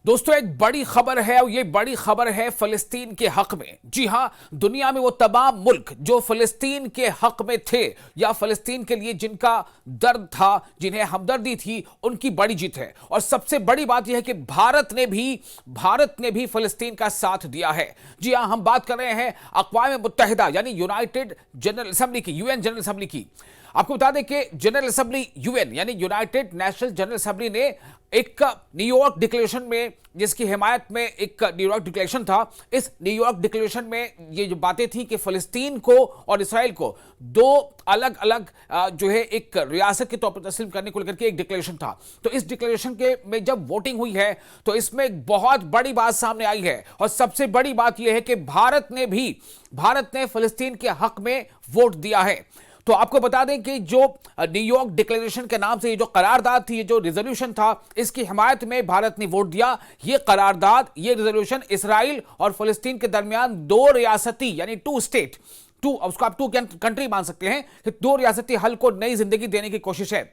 दोस्तों एक बड़ी खबर है और ये बड़ी खबर है फिलिस्तीन के हक में। जी हां, दुनिया में वो तमाम मुल्क जो फिलिस्तीन के हक में थे या फिलिस्तीन के लिए जिनका दर्द था, जिन्हें हमदर्दी थी, उनकी बड़ी जीत है। और सबसे बड़ी बात यह है कि भारत ने भी फिलिस्तीन का साथ दिया है। जी हां, हम बात कर रहे हैं अक़वाम मुत्तहिदा यानी यूनाइटेड जनरल असेंबली की, यूएन जनरल असेंबली की। आपको बता दें कि जनरल असेंबली यूएन यानी यूनाइटेड नेशनल जनरल असेंबली ने एक न्यूयॉर्क डिक्लेरेशन में, जिसकी हिमायत में एक न्यूयॉर्क डिक्लेरेशन था, इस न्यूयॉर्क डिक्लेरेशन में ये जो बातें थी कि फिलिस्तीन को और इसराइल को दो अलग अलग जो है एक रियासत के तौर पर तस्लीम करने को लेकर के एक डिक्लेरेशन था। तो इस डिक्लेरेशन के में जब वोटिंग हुई है तो इसमें एक बहुत बड़ी बात सामने आई है। और सबसे बड़ी बात यह है कि भारत ने फिलिस्तीन के हक में वोट दिया है। तो आपको बता दें कि जो न्यूयॉर्क डिक्लेरेशन के नाम से ये जो करारदाद थी, ये जो रिजोल्यूशन था, इसकी हिमायत में भारत ने वोट दिया। ये करारदाद, ये रिजोल्यूशन इसराइल और फिलिस्तीन के दरमियान दो रियासती यानी उसको आप टू कंट्री मान सकते हैं कि दो रियासती हल को नई जिंदगी देने की कोशिश है।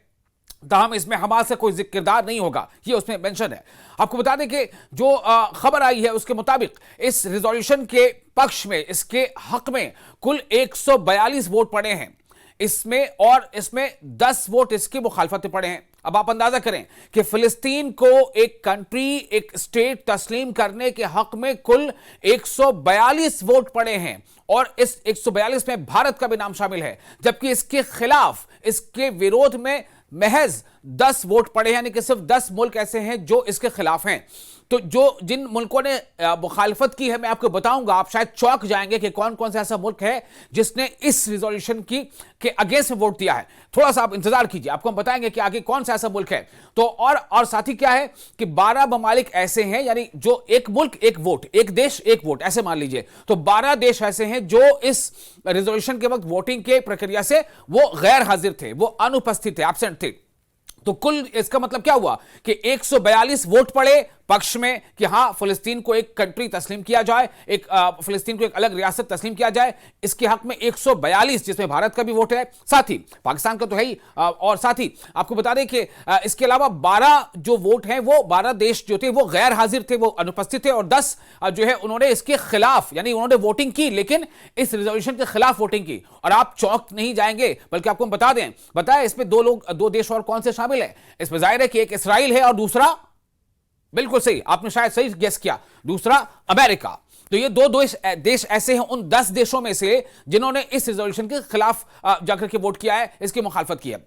ताहम इसमें हमास से कोई जिक्र नहीं होगा, ये उसमें मेंशन है। आपको बता दें कि जो खबर आई है उसके मुताबिक इस रिजोल्यूशन के पक्ष में, इसके हक में कुल 142 वोट पड़े हैं इसमें 10 वोट इसकी मुखालफत पड़े हैं। अब आप अंदाजा करें कि फिलिस्तीन को एक कंट्री, एक स्टेट तस्लीम करने के हक में कुल 142 वोट पड़े हैं और इस 142 में भारत का भी नाम शामिल है, जबकि इसके खिलाफ, इसके विरोध में महज 10 वोट पड़े हैं, यानी कि सिर्फ 10 मुल्क ऐसे हैं जो इसके खिलाफ हैं। तो जिन मुल्कों ने मुखालफत की है, मैं आपको बताऊंगा, आप शायद चौंक जाएंगे कि कौन कौन सा ऐसा मुल्क है जिसने इस रिजोल्यूशन के अगेंस्ट में वोट दिया है। थोड़ा सा आप इंतजार कीजिए, आपको हम बताएंगे कि आगे कौन सा ऐसा मुल्क है। तो और साथ ही क्या है कि 12 ममालिक ऐसे हैं, यानी जो एक मुल्क एक वोट, एक देश एक वोट, ऐसे मान लीजिए। तो 12 देश ऐसे हैं जो इस रिजोल्यूशन के वक्त वोटिंग के प्रक्रिया से वो गैर हाजिर थे, वो अनुपस्थित थे, एब्सेंट थे। तो कुल इसका मतलब क्या हुआ कि 142 वोट पड़े पक्ष में कि हां, फिलिस्तीन को एक कंट्री तस्लीम किया जाए, फिलिस्तीन को एक अलग रियासत तस्लीम किया जाए। इसके हक में 142, जिसमें भारत का भी वोट है, साथ ही पाकिस्तान का तो है ही, और साथ ही आपको बता दें कि इसके अलावा 12 जो वोट हैं, वो 12 देश जो थे वो गैर हाजिर थे, वो अनुपस्थित थे, और 10 जो है उन्होंने इसके खिलाफ, यानी उन्होंने वोटिंग की, लेकिन इस रिजोल्यूशन के खिलाफ वोटिंग की। और आप चौंक नहीं जाएंगे, बल्कि आपको हम बताएं इसमें दो देश और कौन से शामिल है। इसमें जाहिर है कि एक इसराइल है और दूसरा, बिल्कुल सही, आपने शायद सही गेस किया, दूसरा अमेरिका। तो ये दो देश ऐसे हैं उन 10 देशों में से जिन्होंने इस रिजोल्यूशन के खिलाफ जाकर के वोट किया है, इसकी मुखालफत की है।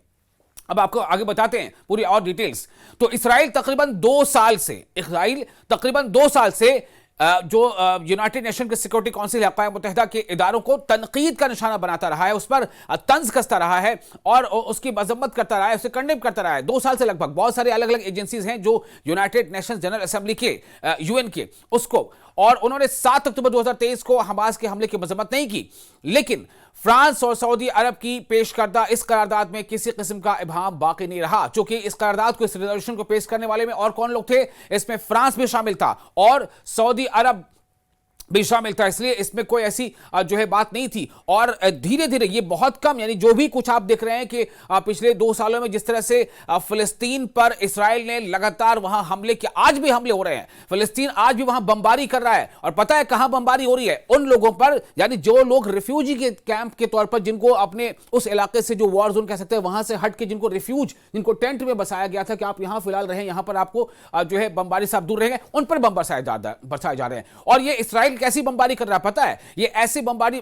अब आपको आगे बताते हैं पूरी और डिटेल्स। तो इसराइल तकरीबन 2 साल से जो यूनाइटेड नेशन के सिक्योरिटी काउंसिल अक़वाम मुत्तहिदा के इदारों को तनकीद का निशाना बनाता रहा है, उस पर तंज कसता रहा है और उसकी मजम्मत करता रहा है, उसे कंडेम करता रहा है। 2 साल से लगभग बहुत सारी अलग अलग एजेंसीज हैं जो यूनाइटेड नेशंस जनरल असेंबली के, यूएन के, उसको, और उन्होंने 7 अक्टूबर 2023 को हमास के हमले की मजम्मत नहीं की। लेकिन फ्रांस और सऊदी अरब की पेश करदा इस करारदाद में किसी किस्म का इबाहम बाकी नहीं रहा, क्योंकि इस करारदाद को, इस रिजोल्यूशन को पेश करने वाले में और कौन लोग थे, इसमें फ्रांस भी शामिल था और सऊदी अरब भी शामिल था, इसलिए इसमें कोई ऐसी जो है बात नहीं थी। और धीरे धीरे ये बहुत कम, यानी जो भी कुछ आप देख रहे हैं कि पिछले 2 सालों में जिस तरह से फिलिस्तीन पर इसराइल ने लगातार वहां हमले किए, आज भी हमले हो रहे हैं, फिलिस्तीन आज भी वहां बमबारी कर रहा है। और पता है कहां बमबारी हो रही है? उन लोगों पर, यानी जो लोग रिफ्यूजी के कैंप के तौर पर, जिनको अपने उस इलाके से, जो वॉर जोन कह सकते हैं, वहां से हट के जिनको टेंट में बसाया गया था कि आप यहां फिलहाल रहें, यहां पर आपको जो है बमबारी से आप दूर रहेंगे, उन पर बम बरसाए जा रहे हैं। और ये इसराइल कैसी बमबारी कर रहा है पता है? ये ऐसी बमबारी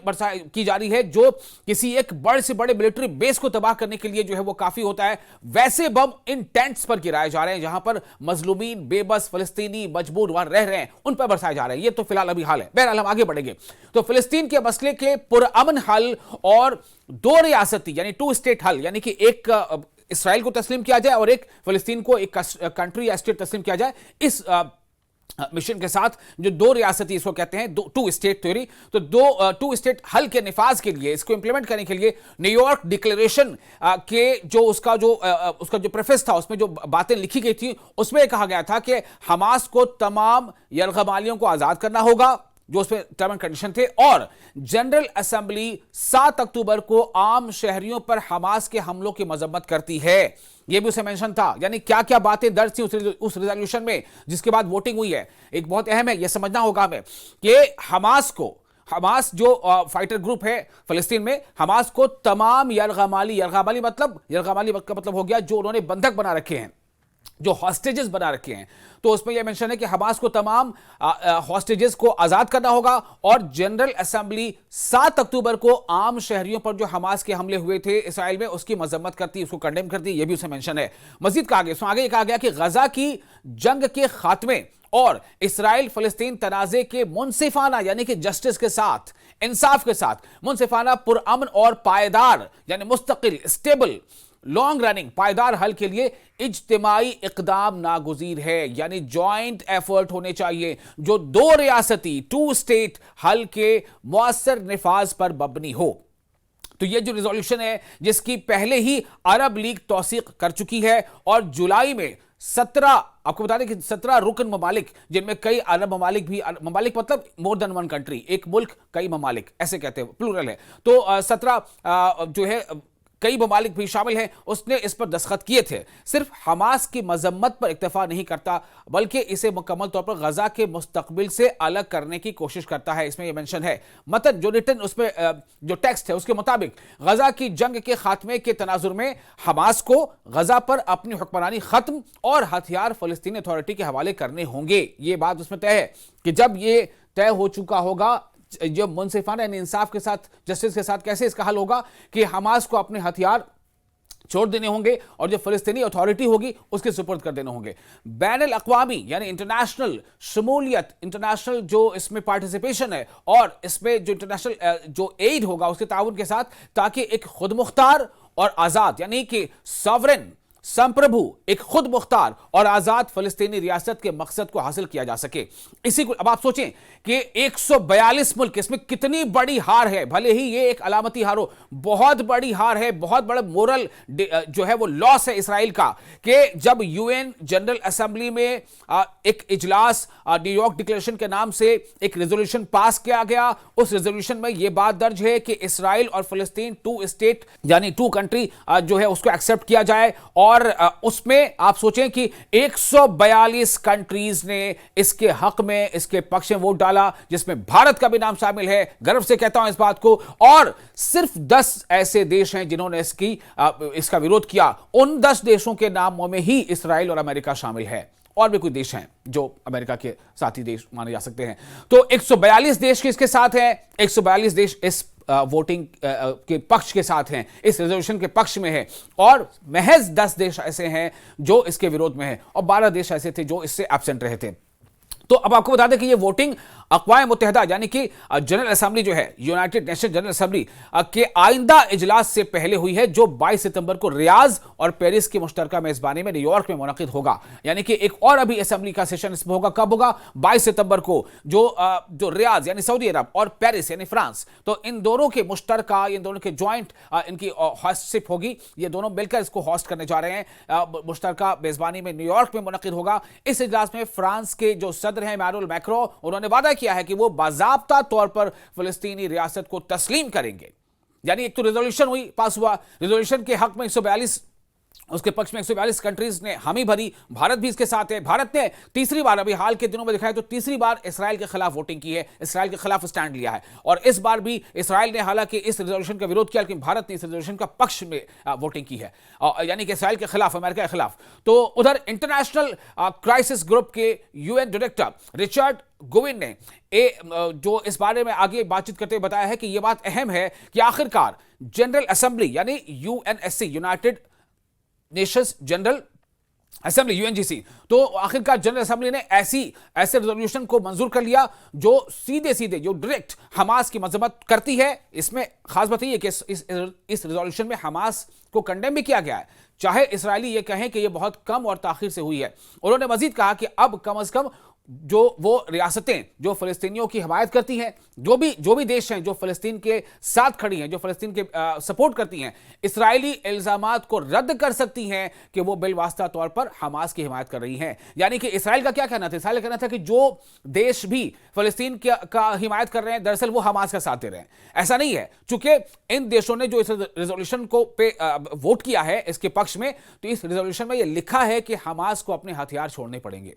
की जा रही है जो किसी एक बड़े से बड़े मिलिट्री बेस को तबाह करने के लिए जो है वो काफी होता है, वैसे बम इन टेंट्स पर गिराए जा रहे हैं जहां पर मजलूमीन, बेबस फिलिस्तीनी मजबूर वहां रह रहे हैं, उन पर बरसाए जा रहे हैं। ये तो फिलहाल अभी हाल है। बहरहाल हम आगे बढ़ेंगे। तो फिलिस्तीन के मसले के पुरअमन हल और 2 रियासती यानी 2 स्टेट हल, यानी कि एक इसराइल को तस्लीम किया जाए और एक फिलिस्तीन को एक कंट्री या स्टेट तस्लीम किया जाए, इस मिशन के साथ, जो 2 रियासती इसको कहते हैं, 2 स्टेट थ्योरी। तो 2 स्टेट हल के निफाज के लिए, इसको इंप्लीमेंट करने के लिए न्यूयॉर्क डिक्लेरेशन के उसका जो प्रेफेस था, उसमें जो बातें लिखी गई थी, उसमें कहा गया था कि हमास को तमाम यरगमालियों को आजाद करना होगा, जो उसमें टर्म एंड कंडीशन थे, और जनरल असेंबली 7 अक्टूबर को आम शहरियों पर हमास के हमलों की मजम्मत करती है। यह भी उसे मेंशन था। यानी क्या क्या बातें दर्ज थी उस रिजोल्यूशन में जिसके बाद वोटिंग हुई है। एक बहुत अहम है, यह समझना होगा हमें कि हमास जो फाइटर ग्रुप है फिलिस्तीन में, हमास को तमाम यरगमाली का मतलब हो गया जो उन्होंने बंधक बना रखे हैं, जो हॉस्टेजेस बना रखे हैं, तो उसमें यह मेंशन है कि हमास को तमाम हॉस्टेजेस को आजाद करना होगा। और जनरल असेंबली 7 अक्टूबर को आम शहरियों पर जो हमास के हमले हुए थे इसराइल में उसकी मजम्मत करती, उसको कंडेम करती, यह भी उसे मेंशन है। मजीद कहा गया, आगे कहा गया कि गजा की जंग के खात्मे और इसराइल फलस्तीन तनाजे के मुनसिफाना यानी कि जस्टिस के साथ, इंसाफ के साथ, मुनसिफाना, पुरअमन और पायदार यानी मुस्तकिल, स्टेबल, लॉन्ग रनिंग पायदार हल के लिए इज्तिमाई इकदाम नागुज़ीर है। यानी जॉइंट एफर्ट होने चाहिए जो 2 रियासती 2 स्टेट हल के मुअस्सर निफाज पर मबनी हो। तो यह जो रिजोल्यूशन है जिसकी पहले ही अरब लीग तौसीक कर चुकी है, और जुलाई में 17, आपको बता दें कि 17 रुकन ममालिक, जिनमें कई अरब ममालिक भी, ममालिक मतलब मोर देन वन कंट्री, एक मुल्क कई ममालिक ऐसे कहते हैं, प्लूरल है, तो 17 जो है कई ममालिक भी शामिल हैं, उसने इस पर दस्तखत किए थे। सिर्फ हमास की मजम्मत पर इक्तफा नहीं करता बल्कि इसे मुकम्मल तौर पर गजा के मुस्तकबिल से अलग करने की कोशिश करता है। इसमें यह मेंशन है, मतन जो रिटन उसमें जो टेक्स्ट है उसके मुताबिक गजा की जंग के खात्मे के तनाजुर में हमास को गजा पर अपनी हुक्मरानी खत्म और हथियार फलस्तीनी अथॉरिटी के हवाले करने होंगे। ये बात उसमें तय है कि जब ये तय हो चुका होगा, जो मुनसिफाना यानी इंसाफ के साथ, जस्टिस के साथ, कैसे इसका हल होगा कि हमास को अपने हथियार छोड़ देने होंगे और जो फलस्तीनी अथॉरिटी होगी उसके सुपुर्द कर देने होंगे। बैनुल अक़वामी यानी इंटरनेशनल शमूलियत, इंटरनेशनल जो इसमें पार्टिसिपेशन है और इसमें जो इंटरनेशनल जो एड होगा उसके ताउन के साथ, ताकि एक खुद मुख्तार और आजाद यानी कि सॉवरेन, संप्रभु, एक खुद मुख्तार और आजाद फलस्तीनी रियासत के मकसद को हासिल किया जा सके। इसी को अब आप सोचें कि 142 मुल्क, इसमें कितनी बड़ी हार है। भले ही ये एक अलामती हार हो, बहुत बड़ी हार है, बहुत बड़ा मोरल जो है वो लॉस है इसराइल का, कि जब यूएन जनरल असेंबली में एक इजलास, न्यूयॉर्क डिक्लेरेशन के नाम से एक रेजोल्यूशन पास किया गया, उस रेजोल्यूशन में यह बात दर्ज है कि इसराइल और फलस्तीन 2 स्टेट यानी 2 कंट्री जो है उसको एक्सेप्ट किया जाए। और उसमें आप सोचें कि 142 कंट्रीज ने इसके हक में, इसके पक्ष में वोट डाला, जिसमें भारत का भी नाम शामिल है। गर्व से कहता हूं इस बात को। और सिर्फ 10 ऐसे देश हैं जिन्होंने इसका विरोध किया। उन 10 देशों के नामों में ही इसराइल और अमेरिका शामिल है। और भी कुछ देश हैं जो अमेरिका के साथी देश माने जा सकते हैं। तो 142 देश के इसके साथ हैं, 142 देश इस वोटिंग के पक्ष के साथ हैं, इस रेजोल्यूशन के पक्ष में है, और महज 10 देश ऐसे हैं जो इसके विरोध में हैं, और 12 देश ऐसे थे जो इससे एब्सेंट रहे थे। तो अब आपको बता दें कि ये वोटिंग अक़वाम मुत्तहिदा यानी कि जनरल असेंबली जो है, यूनाइटेड नेशन जनरल असेंबली के आइंदा इजलास से पहले हुई है, जो 22 सितंबर को रियाज और पेरिस की मुश्तरका मेजबानी में न्यूयॉर्क में मुनक़िद होगा। यानी कि एक और अभी असेंबली का सेशन इसमें होगा। कब होगा? 22 सितंबर को, जो रियाज यानी सऊदी अरब और पेरिस यानी फ्रांस, तो इन दोनों के मुश्तरका, इन दोनों के ज्वाइंट इनकी हॉस्टशिप होगी। ये दोनों मिलकर इसको होस्ट करने जा रहे हैं। मुश्तरका मेजबानी में न्यूयॉर्क में मुनक़िद होगा। इस इजलास में फ्रांस के जो सदर हैं इमानुएल मैक्रों, उन्होंने वादा किया है कि वो बाज़ाब्ता तौर पर फिलिस्तीनी रियासत को तस्लीम करेंगे। यानी एक तो रिजोल्यूशन हुई, पास हुआ, रिजोल्यूशन के हक में 142, उसके पक्ष में 142 कंट्रीज ने हामी भरी। भारत भी इसके साथ है। भारत ने तीसरी बार, अभी हाल के दिनों में दिखाया तो तीसरी बार इसराइल के खिलाफ वोटिंग की है, इसराइल के खिलाफ स्टैंड लिया है। और इस बार भी इसराइल ने हालांकि इस रिजोल्यूशन का विरोध किया, लेकिन भारत ने इस रिजोल्यूशन का पक्ष में वोटिंग की है, यानी कि इसराइल के खिलाफ, अमेरिका के खिलाफ। तो उधर इंटरनेशनल क्राइसिस ग्रुप के यूएन डायरेक्टर रिचर्ड गोविन ने जो इस बारे में आगे बातचीत करते हुए बताया है कि यह बात अहम है कि आखिरकार जनरल असेंबली यानी UNSC, united nations general assembly, UNGC, तो आखिरकार जनरल असेंबली ने ऐसे रेजोल्यूशन को मंजूर कर लिया जो सीधे जो डायरेक्ट हमास की मजम्मत करती है। इसमें खास बात यह है कि इस रेजोल्यूशन में हमास को कंडेम भी किया गया है, चाहे इसराइली ये कहें कि ये बहुत कम और ताखिर से हुई है। उन्होंने मजीद कहा कि अब कम अज कम जो वो रियासतें जो फ़लस्तीनियों की हिमायत करती हैं, जो भी देश हैं जो फ़लस्तीन के साथ खड़ी हैं, जो फ़लस्तीन के सपोर्ट करती हैं, इसराइली इल्ज़ामात को रद्द कर सकती हैं कि वो बिलवास्ता तौर पर हमास की हिमायत कर रही हैं। यानी कि इसराइल का क्या कहना था? इसराइल का कहना था कि जो देश भी फ़लस्तीन का हिमायत कर रहे हैं, दरअसल वो हमास का साथ दे रहे हैं। ऐसा नहीं है, चूंकि इन देशों ने जो इस रेजोल्यूशन को वोट किया है इसके पक्ष में, तो इस रेजोल्यूशन में यह लिखा है कि हमास को अपने हथियार छोड़ने पड़ेंगे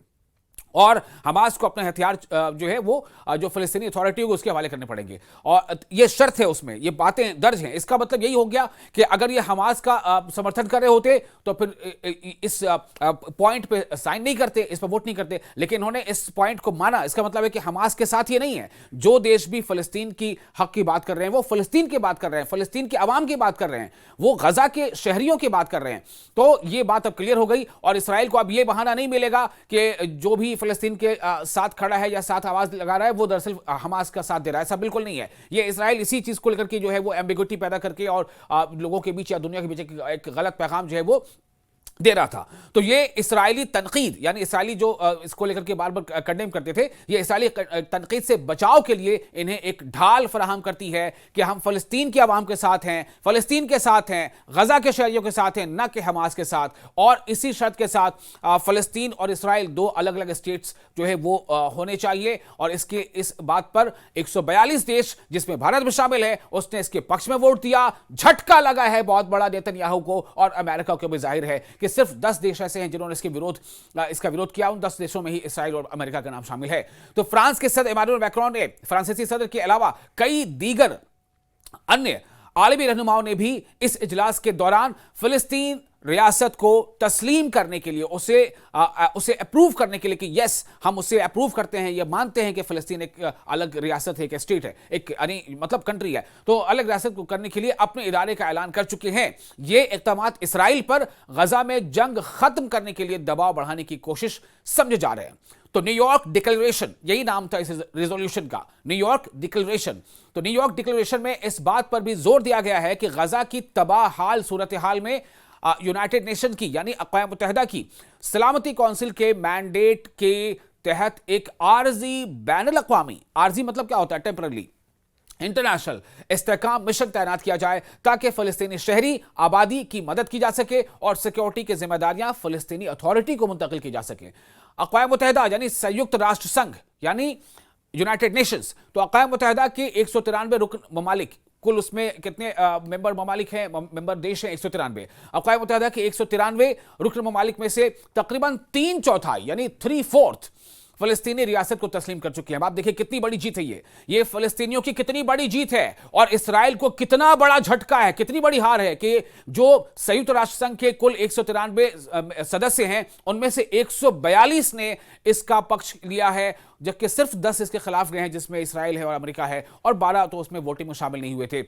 और हमास को अपने हथियार जो है वो जो फ़लस्तीनी अथॉरिटी होगी उसके हवाले करने पड़ेंगे, और ये शर्त है, उसमें ये बातें दर्ज हैं। इसका मतलब यही हो गया कि अगर ये हमास का समर्थन कर रहे होते तो फिर इस पॉइंट पे साइन नहीं करते, इस पर वोट नहीं करते, लेकिन इन्होंने इस पॉइंट को माना। इसका मतलब है कि हमास के साथ ये नहीं है। जो देश भी फ़लस्तीन की हक की बात कर रहे हैं वो फ़लस्तीन की बात कर रहे हैं, फ़लस्तीन के अवाम की बात कर रहे हैं, वो गजा के शहरियों की बात कर रहे हैं। तो ये बात अब क्लियर हो गई और इसराइल को अब ये बहाना नहीं मिलेगा कि जो भी फ़लस्तीन के साथ खड़ा है या साथ आवाज लगा रहा है वो दरअसल हमास का साथ दे रहा है। ऐसा बिल्कुल नहीं है। ये इसराइल इसी चीज को लेकर के जो है वो एम्बिग्युइटी पैदा करके और लोगों के बीच या दुनिया के बीच एक गलत पैगाम जो है वो दे रहा था। तो ये इसराइली तनकीद, यानी इसराइली जो इसको लेकर के बार बार कंडेम करते थे, ये इसराइली तनकीद से बचाव के लिए इन्हें एक ढाल फराहम करती है कि हम फ़लस्तीन के अवाम के साथ हैं, फ़लस्तीन के साथ हैं, गजा के शहरियों के साथ हैं, न कि हमास के साथ। और इसी शर्त के साथ फ़लस्तीन और इसराइल दो अलग अलग स्टेट्स जो है वो होने चाहिए। और इस बात पर 142 देश जिसमें भारत भी शामिल है उसने इसके पक्ष में वोट दिया। झटका लगा है बहुत बड़ा नेतन्याहू को और अमेरिका को भी जाहिर है कि सिर्फ 10 देश ऐसे हैं जिन्होंने इसका विरोध किया। उन 10 देशों में ही इसराइल और अमेरिका का नाम शामिल है। तो फ्रांस के सदर इमानुएल मैक्रोन ने फ्रांसीसी सदर के अलावा कई दीगर अन्य आलमी रहनुमाओं ने भी इस इजलास के दौरान फिलिस्तीन रियासत को तस्लीम करने के लिए, उसे अप्रूव करने के लिए कि यस हम उसे अप्रूव करते हैं, ये मानते हैं कि फिलिस्तीन एक अलग रियासत है, एक स्टेट है, एक मतलब कंट्री है, तो अलग रियासत को करने के लिए अपने इरादे का ऐलान कर चुके हैं। ये इक़दामात इसराइल पर गजा में जंग खत्म करने के लिए दबाव बढ़ाने की कोशिश समझे जा रहे हैं। तो न्यूयॉर्क डिक्लेरेशन, यही नाम था इस रेजोल्यूशन का, न्यूयॉर्क डिक्लेरेशन। तो न्यूयॉर्क डिक्लेरेशन में इस बात पर भी जोर दिया गया है कि गजा की तबाह हाल सूरत हाल में यूनाइटेड नेशन की यानी अक़वाम मुत्तहिदा की सलामती काउंसिल के मैंडेट के तहत एक आर्जी बैनुल अक़वामी, आर्जी मतलब क्या होता है, टेम्पररी, इंटरनेशनल इस्तेहकाम मिशन तैनात किया जाए ताकि फ़लस्तीनी शहरी आबादी की मदद की जा सके और सिक्योरिटी की जिम्मेदारियां फ़लस्तीनी अथॉरिटी को मुंतकिल की जा सके। अक़वाम मुत्तहिदा यानी संयुक्त राष्ट्र संघ यानी यूनाइटेड नेशंस, तो अक़वाम मुत्तहिदा के 193 रुकन ममालिक, कुल उसमें कितने मेंबर ममालिक हैं, मेंबर देश हैं 193। अक़वाम मुत्तहिदा के 193 रुकन ममालिक में से तकरीबन 3/4 यानी 3/4 फ़लस्तीनी रियासत को तस्लीम कर चुके हैं। आप देखिए कितनी बड़ी जीत है ये फ़लस्तीनियों की कितनी बड़ी जीत है और इसराइल को कितना बड़ा झटका है, कितनी बड़ी हार है कि जो संयुक्त राष्ट्र संघ के कुल 193 सदस्य हैं उनमें से 142 ने इसका पक्ष लिया है, जबकि सिर्फ 10 इसके खिलाफ गए हैं, जिसमें इसराइल है और अमेरिका है, और 12 तो उसमें वोटिंग में शामिल नहीं हुए थे।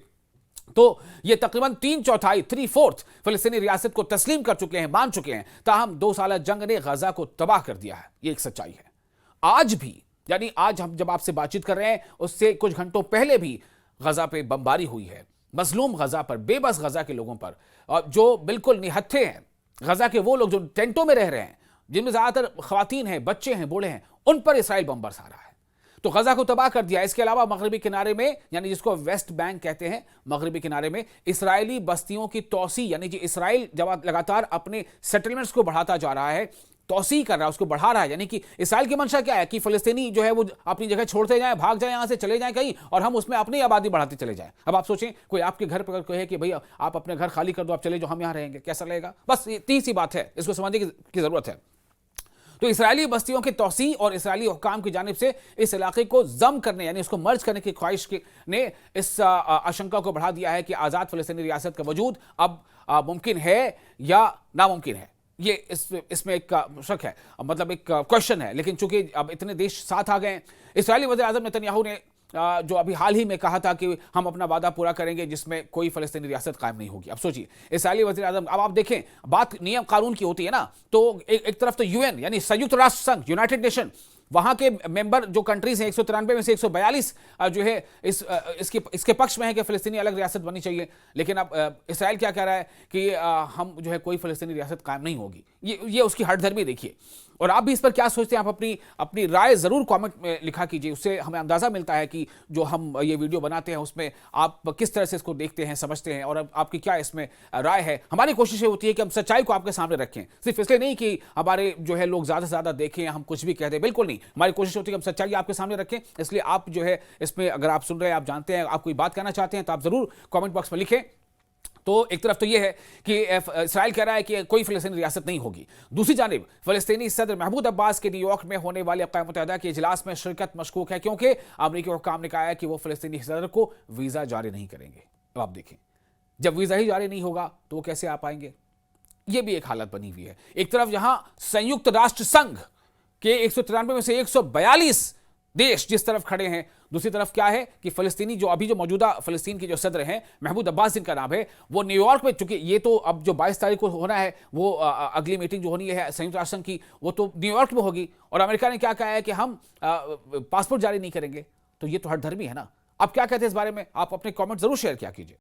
तो ये तकरीबन 3/4 3/4 फ़लस्तीनी रियासत को तस्लीम कर चुके हैं, मान चुके हैं। ताहम 2 साल जंग ने गजा को तबाह कर दिया है, ये एक सच्चाई है। आज भी, यानी आज हम जब आपसे बातचीत कर रहे हैं उससे कुछ घंटों पहले भी गजा पे बमबारी हुई है, मजलूम गजा पर, बेबस गजा के लोगों पर, और जो बिल्कुल निहत्थे हैं, गजा के वो लोग जो टेंटों में रह रहे हैं, जिनमें ज्यादातर खवातीन हैं, बच्चे हैं, बूढ़े हैं, उन पर इसराइल बम बरसा रहा है। तो गजा को तबाह कर दिया। इसके अलावा मगरबी किनारे में, यानी जिसको वेस्ट बैंक कहते हैं, मगरबी किनारे में इसराइली बस्तियों की तौसी, यानी कि इसराइल जब लगातार अपने सेटलमेंट्स को बढ़ाता जा रहा है, तौसी कर रहा है, उसको बढ़ा रहा है, यानी कि इसराइल की मंशा क्या है कि फ़लस्तीनी जो है वो अपनी जगह छोड़ते जाएं, भाग जाएं, यहां से चले जाएं कहीं, और हम उसमें अपनी आबादी बढ़ाते चले जाएं। अब आप सोचें कोई आपके घर पर कहे कि भैया आप अपने घर खाली कर दो, आप चले जाओ, हम यहां रहेंगे, कैसा लगेगा? बस इतनी सी बात है, इसको समझने की जरूरत है। तो इसराइली बस्तियों की तौसी और इसराइली हुकाम की जानिब से इस इलाके को जम करने यानी उसको मर्ज करने की ख्वाहिश ने इस आशंका को बढ़ा दिया है कि आज़ाद फ़लस्तीनी रियासत का वजूद अब मुमकिन है या नामुमकिन है। ये इसमें एक शक है, मतलब एक क्वेश्चन है। लेकिन चूंकि अब इतने देश साथ आ गए, इसराइली वज़ीर आज़म नेतन्याहू ने जो अभी हाल ही में कहा था कि हम अपना वादा पूरा करेंगे जिसमें कोई फ़लस्तीनी रियासत कायम नहीं होगी। अब सोचिए इसराइली वज़ीर आज़म, अब आप देखें बात नियम कानून की होती है ना, तो एक तरफ तो यूएन यानी संयुक्त राष्ट्र संघ यूनाइटेड नेशन वहां के मेंबर जो कंट्रीज हैं 193 में से 142 जो है इसके पक्ष में है कि फिलिस्तीनी अलग रियासत बननी चाहिए। लेकिन अब इसराइल क्या कह रहा है कि हम जो है कोई फिलिस्तीनी रियासत कायम नहीं होगी। ये उसकी हठधर्मी देखिए। और आप भी इस पर क्या सोचते हैं, आप अपनी राय जरूर कमेंट में लिखा कीजिए। उससे हमें अंदाजा मिलता है कि जो हम ये वीडियो बनाते हैं उसमें आप किस तरह से इसको देखते हैं, समझते हैं, और आपकी क्या इसमें राय है। हमारी कोशिश ये होती है कि हम सच्चाई को आपके सामने रखें, सिर्फ इसलिए नहीं कि हमारे जो है लोग ज्यादा से ज्यादा देखें, हम कुछ भी कह दें, बिल्कुल नहीं। हमारी कोशिश होती है कि हम सच्चाई आपके सामने रखें। इसलिए आप जो है इसमें अगर आप सुन रहे हैं, आप जानते हैं, आप कोई बात कहना चाहते हैं तो आप जरूर कमेंट बॉक्स में लिखें। तो एक तरफ तो यह है कि इसराइल कह रहा है कि कोई फिलिस्तीनी रियासत नहीं होगी। दूसरी जानिब फिलिस्तीनी सदर महमूद अब्बास के न्यूयॉर्क में होने वाले अक़वाम मुत्तहिदा के इजलास में शिरकत मशकूक है, क्योंकि अमेरिकी हुक्काम ने कहा है कि वो फिलिस्तीनी सदर को वीजा जारी नहीं करेंगे। अब आप देखें, जब वीजा ही जारी नहीं होगा तो वो कैसे आ पाएंगे? ये भी एक हालत बनी हुई है। एक तरफ यहां संयुक्त राष्ट्र संघ के 193 में से 142 देश जिस तरफ खड़े हैं, दूसरी तरफ क्या है कि फिलिस्तीनी जो मौजूदा फिलिस्तीन के जो सदर हैं महमूद अब्बास जिनका नाम है, वो न्यूयॉर्क में, चूंकि ये तो अब जो 22 तारीख को होना है, वो अगली मीटिंग जो होनी है संयुक्त राष्ट्र संघ की, वो तो न्यूयॉर्क में होगी। और अमेरिका ने क्या कहा है कि हम पासपोर्ट जारी नहीं करेंगे। तो ये तो हठधर्मी है ना। आप क्या कहते हैं इस बारे में? आप अपने कॉमेंट जरूर शेयर किया कीजिए।